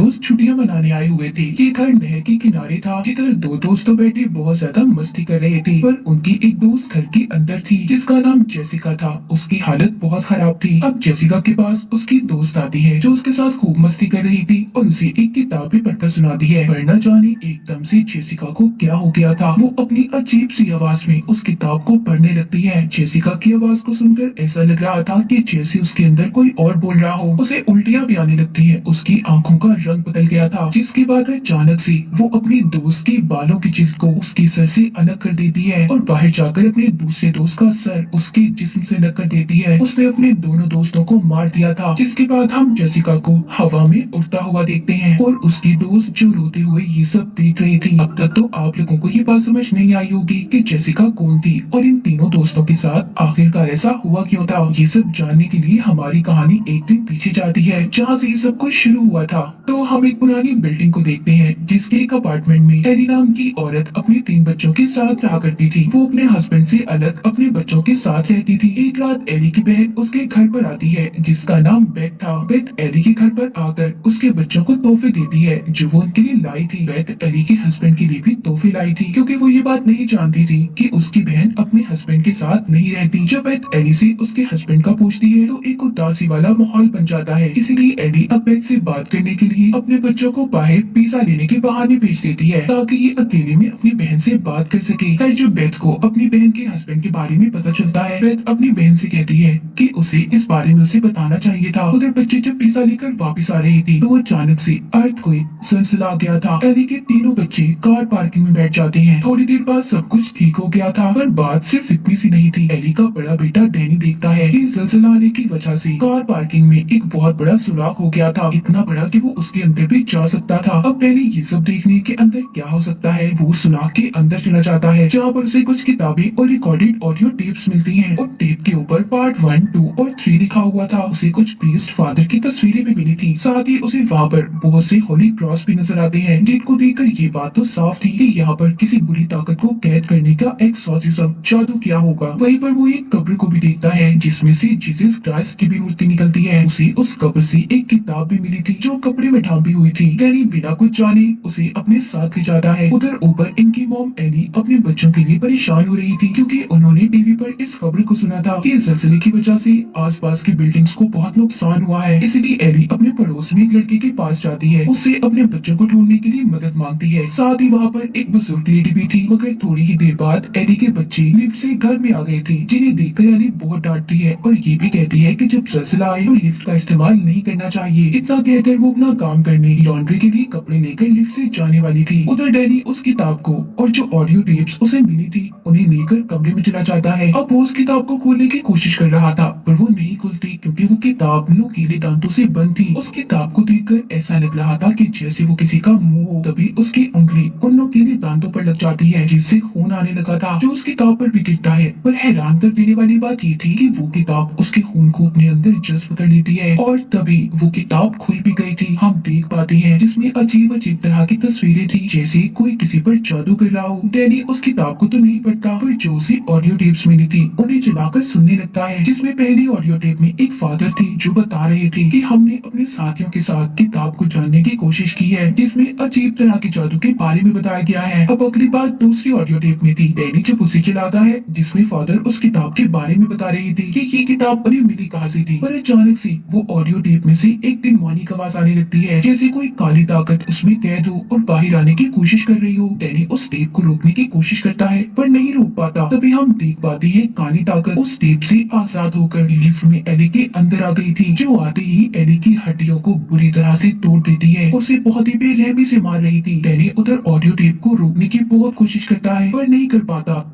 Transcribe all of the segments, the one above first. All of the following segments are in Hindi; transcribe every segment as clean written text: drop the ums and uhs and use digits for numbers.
दोस्त छुट्टियां मनाने आए हुए थे। ये घर नहर के किनारे था। जिधर दो दोस्त तो बैठे बहुत ज्यादा मस्ती कर रहे थे, पर उनकी एक दोस्त घर के अंदर थी जिसका नाम जेसिका था। उसकी हालत बहुत खराब थी। अब जेसिका के पास उसकी दोस्त आती है जो उसके साथ खूब मस्ती कर रही थी और उसे एक किताब भी पढ़कर सुनाती है। पर न जाने एकदम से जेसिका को क्या हो गया था। वो अपनी अजीब सी आवाज में उस किताब को पढ़ने लगती है। जेसिका की आवाज को सुनकर ऐसा लग रहा था कि जैसे उसके अंदर कोई और बोल रहा हो। उसे उल्टियां भी आने लगती है। उसकी आंखों का रंग बदल गया था, जिसके बाद अचानक से वो अपनी दोस्त के बालों की जिल्द को उसके सर से अलग कर देती है और बाहर जाकर अपने दूसरे दोस्त का सर उसके जिस्म से अलग कर देती है। उसने अपने दोनों दोस्तों को मार दिया था। जिसके बाद हम जेसिका को हवा में उड़ता हुआ देखते हैं और उसकी दोस्त जो रोते हुए ये सब देख रही थी। अब तक तो आप लोगों को ये बात समझ नहीं आई होगी कि जेसिका कौन थी और इन तीनों दोस्तों के साथ आखिरकार ऐसा हुआ क्यों था। ये सब जानने के लिए हमारी कहानी एक दिन पीछे जाती है, जहाँ से ये सब कुछ शुरू हुआ था। तो हम एक पुरानी बिल्डिंग को देखते हैं जिसके एक अपार्टमेंट में एली नाम की औरत अपने 3 बच्चों के साथ रहा करती थी। वो अपने हस्बैंड से अलग अपने बच्चों के साथ रहती थी। एक रात एली की बहन उसके घर पर आती है जिसका नाम बेथ था। बेथ एली के घर पर आकर उसके बच्चों को तोहफे देती है जो वो उनके लिए लाई थी। बेथ एली के हस्बैंड के लिए भी तोहफे लाई थी, क्योंकि वो ये बात नहीं जानती थी कि उसकी बहन अपने हस्बैंड के साथ नहीं रहती। जब बेथ एली से उसके हस्बैंड का पूछती है तो एक उदासी वाला माहौल बन जाता है। इसीलिए एली अब बेथ से बात करने के लिए अपने बच्चों को बाहर पिज्जा लेने के बहाने भेज देती है ताकि ये अकेले में अपनी बहन से बात कर सके। फिर जब बेथ को अपनी बहन के हस्बैंड के बारे में पता चलता है, बेथ अपनी बहन से कहती है कि उसे इस बारे में उसे बताना चाहिए था। उधर बच्चे जब पिज्जा लेकर वापस आ रहे थे तो अचानक से अर्थक्वेक सलसला आ गया था। एली के तीनों बच्चे कार पार्किंग में बैठ जाते हैं। थोड़ी देर बाद सब कुछ ठीक हो गया था, पर बात सिर्फ इतनी सी नहीं थी। एली का बड़ा बेटा डैनी देखता है कि सलसला आने की वजह से कार पार्किंग में एक बहुत बड़ा सुराख हो गया था, इतना बड़ा कि वो उसके अंदर भी जा सकता था। अब डैनी ये सब देखने के अंदर क्या हो सकता है, वो सुराख के अंदर चला जाता है जहाँ पर उसे कुछ किताबें और रिकॉर्डेड ऑडियो टेप्स मिलती हैं और टेप के ऊपर पार्ट 1, 2 और 3 लिखा हुआ था। उसे कुछ प्रीस्ट फादर की तस्वीरें भी मिली थी। साथ ही उसे वहाँ पर बहुत से होली क्रॉस भी नजर आते हैं, जिनको देखकर ये बात तो साफ थी कि यहाँ पर किसी बुरी ताकत को कैद करने का एक्सॉर्सिज्म जादू किया होगा। वहीं पर वो एक कब्र को भी देखता है जिसमें से जीसस क्राइस्ट की भी मूर्ति निकलती है। उसे उस कब्र से एक किताब भी मिली थी जो कपड़े में ढांपी हुई थी। डैनी बिना कुछ जाने उसे अपने साथ ले जाता है। उधर ऊपर इनकी मॉम एली अपने बच्चों के लिए परेशान हो रही थी, क्योंकि उन्होंने टीवी पर इस खबर को सुना था कि जलजले की वजह से आसपास की बिल्डिंग्स को बहुत नुकसान हुआ है। इसीलिए एली अपने पड़ोस में एक लड़के के पास जाती है, उससे अपने बच्चों को ढूंढने के लिए मदद मांगती है। साथ ही वहाँ पर एक बुजुर्ग लेडी भी थी। मगर थोड़ी ही देर बाद एली के बच्चे लिफ्ट से घर में आ गए थे, जिन्हें देखकर एली बहुत डांटती है और ये भी कहती है कि जब जलजला आए तो लिफ्ट का इस्तेमाल नहीं करना चाहिए। इतना कहकर वो अपना काम करने लॉन्ड्री के लिए कपड़े लेकर लिफ्ट से जाने वाली थी। उधर डैनी उस किताब को और जो ऑडियो टेप्स उसे मिली थी उन्हें लेकर कमरे में चला जाता है। अब वो उस किताब को खोलने की कोशिश कर रहा था, पर वो नहीं खुलती क्योंकि वो किताब नुकीले दांतों से बंद थी। उस किताब को देखकर ऐसा लग रहा था कि जैसे वो किसी का मुंह हो। तभी उसकी उंगली उन नुकीले दांतों पर लग जाती है, जिससे खून आने लगा था जो उस किताब पर भी गिरता है। पर हैरान कर देने वाली बात ये थी कि वो किताब उसके खून को अपने अंदर जज्ब कर लेती है और तभी वो किताब खुल भी गई थी। हम देख पाते हैं जिसमें अजीब अजीब तरह की तस्वीरें थी, जैसे कोई किसी पर जादू कर रहा हो। डैनी उस किताब को तो नहीं पढ़ता, पर जो उसे ऑडियो टेप्स मिली थी उन्हें चलाकर सुनने लगता है, जिसमें पहली ऑडियो टेप में एक फादर थे जो बता रहे थे कि हमने अपने साथियों के साथ किताब को जानने की कोशिश की है, जिसमें अजीब तरह के जादू के बारे में बताया गया है। अब अगली बात दूसरी ऑडियो टेप में थी। डैनी जब उसे चलाता है जिसमें फादर उस किताब के बारे में बता रहे थे कि ये किताब उन्हें मिली कहाँ से थी। पर अचानक से वो ऑडियो टेप में से एक डिमोनिक आवाज आने लगती है, जैसे कोई काली ताकत उसमें कैद हो और बाहर आने की कोशिश कर रही हो। डैनी उस टेप को रोकने की कोशिश करता है पर नहीं रोक पाता। तभी हम देख पाते हैं काली ताकत उस टेप से आजाद होकर लिफ्ट में एली के अंदर आ गई थी, जो आते ही एली की हड्डियों को बुरी तरह से तोड़ देती है। उसे बहुत ही बेरहमी से मार रही थी। डैनी उधर ऑडियो टेप को रोकने की बहुत कोशिश करता है पर नहीं कर पाता।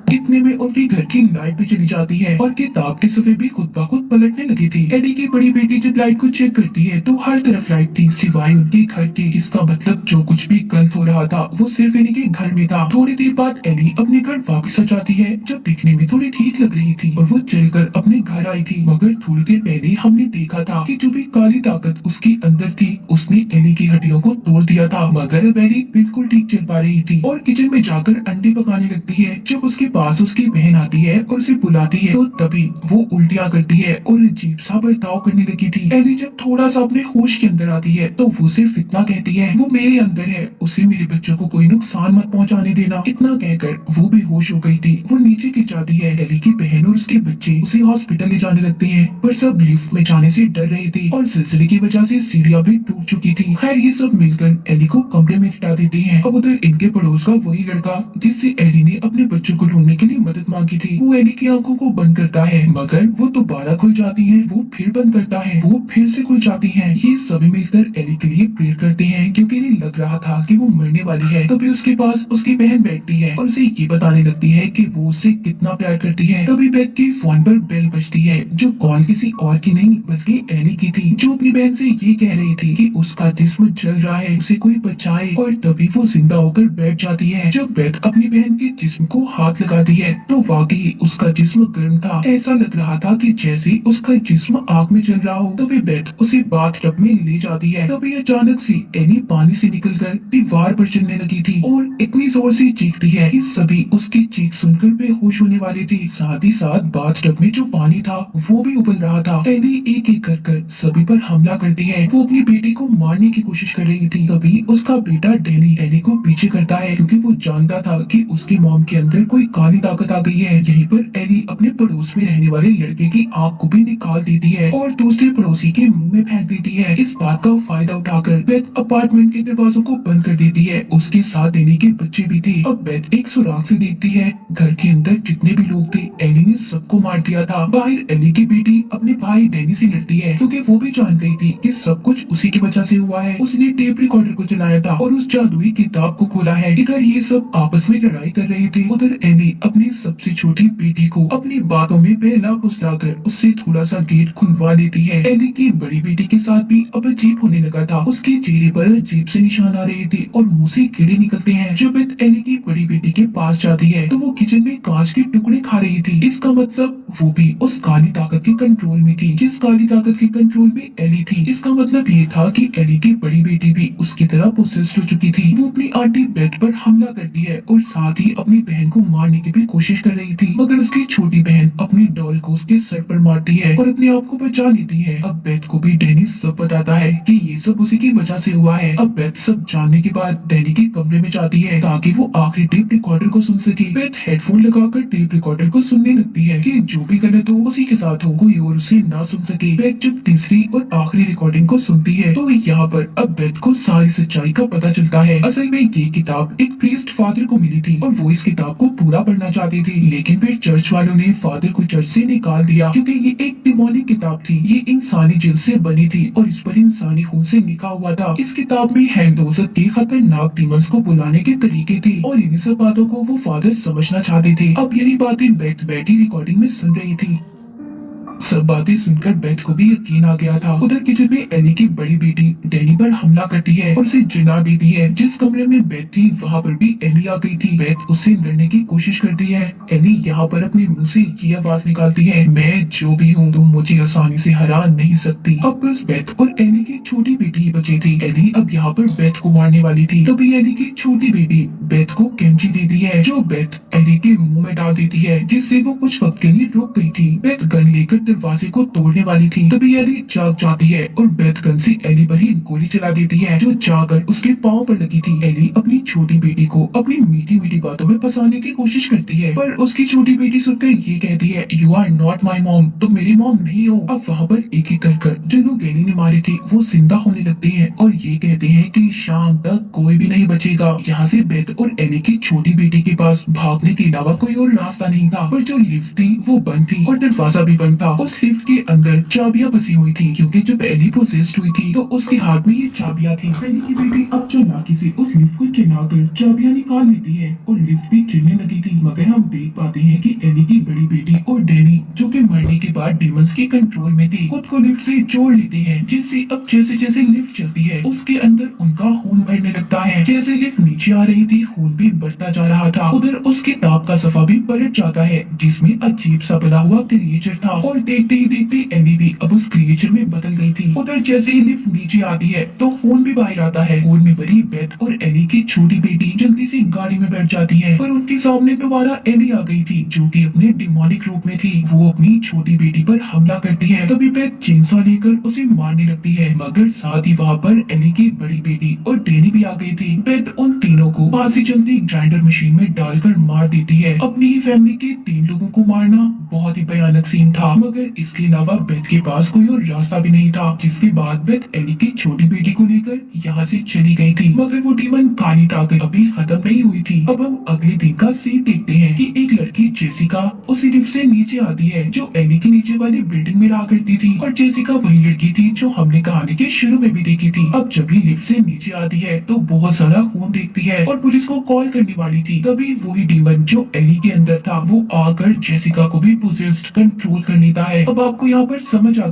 इतने में उनके घर की लाइट भी चली जाती है और किताब के सफ़े भी खुद ब खुद पलटने लगी थी। एडी की बड़ी बेटी जब लाइट को चेक करती है तो हर तरफ लाइट थी सिवाय उनके घर के। इसका मतलब जो कुछ भी गलत हो रहा था वो सिर्फ एडी के घर में था। थोड़ी देर बाद एडी अपने घर वापस आ जाती है, जो दिखने में थोड़ी ठीक लग रही थी, और वो चलकर अपने घर आई थी। मगर थोड़ी देर पहले हमने देखा था कि जो भी काली ताकत उसके अंदर थी उसने एडी की हड्डियों को तोड़ दिया था। मगर अब एडी बिल्कुल ठीक चल पा रही थी और किचन में जाकर अंडे पकाने लगती है। जब उसके पास उसकी बहन आती है और उसे बुलाती है, तो तभी वो उल्टियाँ करती है और अजीब सा बर्ताव करने लगी थी। एली जब थोड़ा सा अपने होश के अंदर आती है तो वो सिर्फ इतना कहती है, वो मेरे अंदर है, उसे मेरे बच्चों को कोई नुकसान मत पहुंचाने देना। इतना कहकर वो बेहोश हो गई थी। वो नीचे गिर जाती है। एली की बहन और उसके बच्चे उसे हॉस्पिटल ले जाने लगते हैं, पर सब लिफ्ट में जाने से डर रहे थे और सिलसिले की वजह से सीढ़ियां भी टूट चुकी थी। खैर ये सब मिलकर एली को कमरे में लिटा देते हैं। अब उधर इनके पड़ोस का वही लड़का जिससे एली ने अपने बच्चों को ढूंढने के लिए मदद मांगी थी, वो एली की आंखों को बंद करता है, मगर वो दोबारा खुल जाती हैं। वो फिर बंद करता है, वो फिर से खुल जाती हैं। ये सभी मिलकर एली के लिए प्रेयर करते हैं, क्योंकि इन्हें लग रहा था कि वो मरने वाली है। तभी उसके पास उसकी बहन बैठती है और उसे ये बताने लगती है कि वो उसे कितना प्यार करती है। तभी बेथ के फोन पर बेल बजती है, जो कॉल किसी और की नहीं बल्कि एली की थी, जो अपनी बहन से ये कह रही थी कि उसका जिस्म जल रहा है, उसे कोई बचाए। और तभी वो जिंदा होकर बैठ जाती है। जब बेथ अपनी बहन के जिस्म को हाथ लगाती है तो वाकई उसका जिस्म गर्म था। ऐसा लग रहा था कि जैसे उसका जिस्म आग में जल रहा हो। तभी बेथ उसे बाथटब में ले जाती है। तभी अचानक से एली पानी से निकलकर दीवार पर चलने लगी थी और इतनी जोर से चीखती है कि सभी उसकी चीख सुनकर बेहोश होने वाले थे। साथ ही साथ बाथटब में जो पानी था वो भी उबल रहा था। एली एक एक कर सभी पर हमला करती है। वो अपनी बेटी को मारने की कोशिश कर रही थी। तभी उसका बेटा डैनी एली को पीछे करता है, क्योंकि वो जानता था कि उसकी मॉम के अंदर कोई काली ताकत आ गई है। यहीं पर एली अपने पड़ोस में रहने वाले लड़के की आंख को भी निकाल देती है और दूसरे पड़ोसी के मुंह में फेंक देती है। इस बात का फायदा उठाकर बेथ अपार्टमेंट के दरवाजों को बंद कर देती है। उसके साथ एली के बच्चे भी थे। अब बेथ एक सुराग से देखती है, घर के अंदर जितने भी लोग थे एली ने सबको मार दिया था। बाहर एली की बेटी अपने भाई डैनी से लड़ती है, क्योंकि वो भी जान गई थी कि सब कुछ उसी की वजह से हुआ है। उसने टेप रिकॉर्डर को चलाया था और उस जादुई किताब को खोला है। इधर ये सब आपस में लड़ाई कर रहे थे, उधर एली अपनी सबसे छोटी बेटी को अपनी बातों में बहला फुसलाकर उससे थोड़ा सा गेट खुलवा लेती है। एली की बड़ी बेटी के साथ भी अब अजीब होने लगा था। उसके चेहरे पर अजीब से निशान आ रहे थे और मुंह से कीड़े निकलते हैं। जब बेथ एली की बड़ी बेटी के पास जाती है तो वो किचन में कांच के टुकड़े खा रही थी। इसका मतलब वो भी उस काली ताकत के कंट्रोल में थी, जिस काली ताकत के कंट्रोल में एली थी। इसका मतलब ये था कि एली की बड़ी बेटी भी उसकी तरह पोसेस्ड हो चुकी थी। वो अपनी आंटी बेथ पर हमला करती है और साथ ही अपनी बहन को मारने की भी कोशिश कर रही थी, मगर उसकी छोटी बहन अपनी डॉल को उसके सर पर मारती है और अपने आप को बचा लेती है। अब बेथ को भी डैनी सब बताता है कि ये सब उसी की वजह से हुआ है। अब बेथ सब जानने के बाद डैनी के कमरे में जाती है ताकि वो आखिरी टेप रिकॉर्डर को सुन सके। बेथ हेडफोन लगाकर टेप रिकॉर्डर को सुनने लगती है कि जो भी गलत हो उसी के साथ हो, कोई और उसे ना सुन सके। बेथ जब तीसरी और आखिरी रिकॉर्डिंग को सुनती है तो यहाँ पर अब बेथ को सारी सच्चाई का पता चलता है। असल में ये किताब एक प्रीस्ट फादर को मिली थी और वो इस किताब को पूरा पढ़ना चाहते थे, लेकिन फिर चर्च वालों ने फादर को चर्च से निकाल दिया, क्योंकि ये एक डिमोनिक किताब थी। ये इंसानी जिल्द से बनी थी और इस पर इंसानी खून से लिखा हुआ था। इस किताब में हैंडोजत के खतरनाक डीमंस को बुलाने के तरीके थे और इन्हीं सब बातों को वो फादर समझना चाहते थे। अब यही बातें बेथ बैठी रिकॉर्डिंग में सुन रही थी। सब बातें सुनकर बेथ को भी यकीन आ गया था। उधर किचन में एली की बड़ी बेटी डैनी पर हमला करती है और उसे जला देती है। जिस कमरे में बेथ थी वहाँ पर भी एली आ गई थी। बेथ उससे लड़ने की कोशिश करती है। एली यहाँ पर अपने मुंह से ये आवाज निकालती है, मैं जो भी हूँ तुम मुझे आसानी से हरा नहीं सकती। अब बस बेथ और एली की छोटी बेटी ही बची थी। एली अब यहाँ पर बेथ को मारने वाली थी, तभी एली की छोटी बेटी बेथ को कैंची देती है, जो बेथ एली के मुंह में डाल देती है, जिससे वो कुछ वक्त के लिए रुक गई थी। बेथ गन लेकर दरवाजे को तोड़ने वाली थी, तभी एली जाग जाती है और बेथ गन से एली पर ही गोली चला देती है, जो जाकर उसके पाँव पर लगी थी। एली अपनी छोटी बेटी को अपनी मीठी मीठी बातों में फंसाने की कोशिश करती है, पर उसकी छोटी बेटी सुनकर ये कहती है, you are not my mom, तुम मेरी मॉम नहीं हो। अब वहाँ पर एक एक कर जो लोग एली ने मारे थे वो जिंदा होने लगते हैं और ये कहते हैं कि शाम तक कोई भी नहीं बचेगा। यहाँ से बेथ और एली की छोटी बेटी के पास भागने के अलावा कोई और रास्ता नहीं था, पर जो लिफ्ट थी वो बंद थी और दरवाजा भी बंद था। उस लिफ्ट के अंदर चाबियां फंसी हुई थी, क्योंकि जब एली पोसेस्ड हुई थी तो उसके हाथ में ये चाबियां थी। एली की बेटी अब चालाकी से उस लिफ्ट को चलाकर चाबियां निकाल लेती है और लिफ्ट भी चलने लगी थी, मगर हम देख पाते हैं कि एली की बड़ी बेटी और डैनी, जो कि मरने के बाद डेमंस के कंट्रोल में थे, खुद को लिफ्ट से जोड़ लेते हैं, जिससे अब जैसे जैसे लिफ्ट चलती है उसके अंदर उनका खून बढ़ने लगता है। जैसे लिफ्ट नीचे आ रही थी खून भी बढ़ता जा रहा था। उधर उस किताब का सफा भी पलट जाता है, जिसमें अजीब सा बना हुआ क्रिएचर था और देख देखते ही देखते एली भी अब उस क्रिएचर में बदल गई थी। उधर जैसे ही लिफ्ट नीचे आती है तो फोन भी बाहर आता है। फोन में भरी बेथ और एली की छोटी बेटी जल्दी से गाड़ी में बैठ जाती है, पर उनके सामने दोबारा एली आ गई थी जो कि अपने डिमोनिक रूप में थी। वो अपनी छोटी बेटी पर हमला करती है। तभी बेथ चेनसॉ लेकर उसे मारने लगती है, मगर साथ ही वहाँ पर एली की बड़ी बेटी और डेनी भी आ गई थी। बेथ उन तीनों को पास से चलती ग्राइंडर मशीन में डालकर मार देती है। अपनी ही फैमिली के 3 लोगों को मारना बहुत ही भयानक सीन था, मगर इसके अलावा बेथ के पास कोई और रास्ता भी नहीं था। जिसके बाद बेथ एली की छोटी बेटी को लेकर यहाँ से चली गई थी, मगर वो डीमन काली ताकत अभी खत्म नहीं हुई थी। अब हम अगले दिन का सीन देखते हैं कि एक लड़की जेसिका उसी लिफ्ट से नीचे आती है जो एली के नीचे वाली बिल्डिंग में रहा करती थी, और जेसिका वही लड़की थी जो हमने कहानी के शुरू में भी देखी थी। अब जब ये लिफ्ट से नीचे आती है तो बहुत सारा खून देखती है और पुलिस को कॉल करने वाली थी। तभी वही डीमन जो एली के अंदर था वो आकर जेसिका को भी पोजेस्ड कंट्रोल कर लेता है। अब आपको यहाँ पर समझ आ